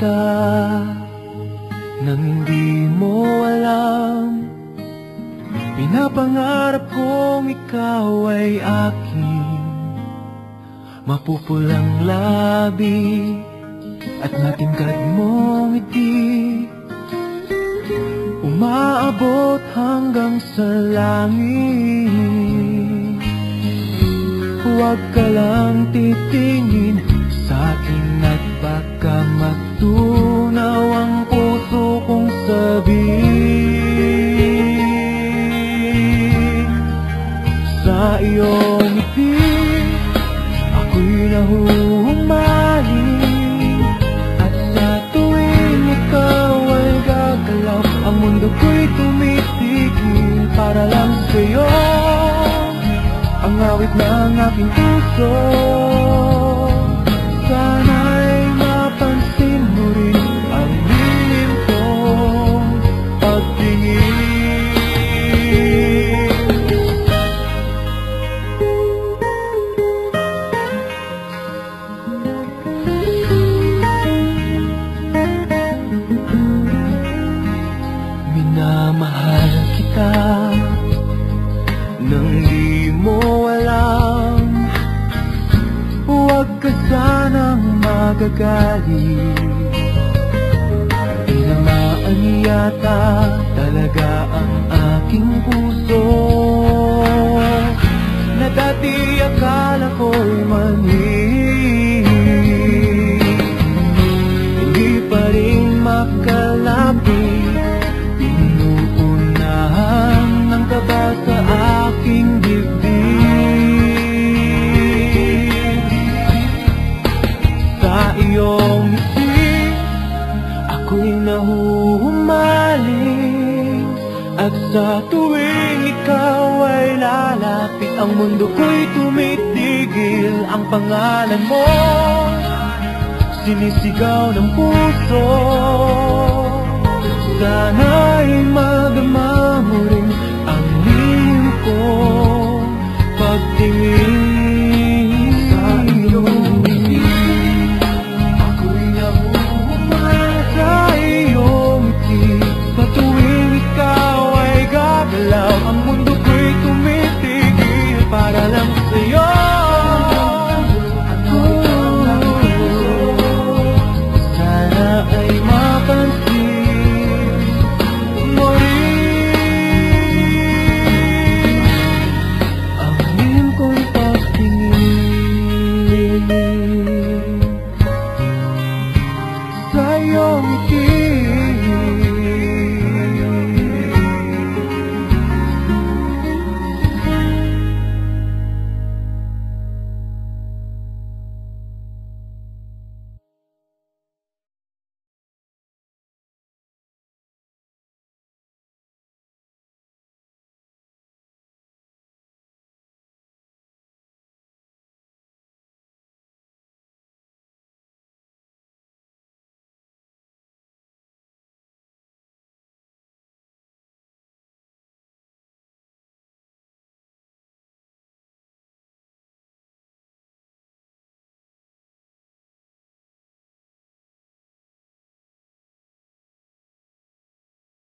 kita nang hindi mo alam. Pinapangarap kong ikaw ay aking mapupulang labi at matingkad mong ngiti, umaabot hanggang sa langit. Huwag ka lang titingin sa akin at baka matunaw ang puso kong sabihin. Sa iyong ngiti ako'y nahuhumaling, at sa tuwing ikaw ay gagalaw, ang mundo ko'y tumitigil para lang sa'yo. Ang awit ng aking puso, sana'y mapansin mo rin ang lihim kong pagtingin. Minamahal kita nang di mo alam. Huwag ka sanang magagalit, di naman yata talaga ang aking puso, na dati akala ko'y mali. Hindi pa rin makalapit, inuunahan ng kaba sa aking dibdib. Sa iyong ngiti ako'y nahuhumaling, at sa tuwing ikaw ay lalapit, ang mundo ko'y tumitigil. Ang pangalan mo sinisigaw ng puso, sana'y madama mo rin ang lihim kong pagtingin. Sa iyong ngiti ako'y nahuhumaling, sa iyong ngiti sa tuwing ikaw ay gagalaw, ang mundo ko'y tumitigil para lang sa'yo. Sana ay mapansin mo rin ang lihim kong pagtingin. Sa iyong ngiti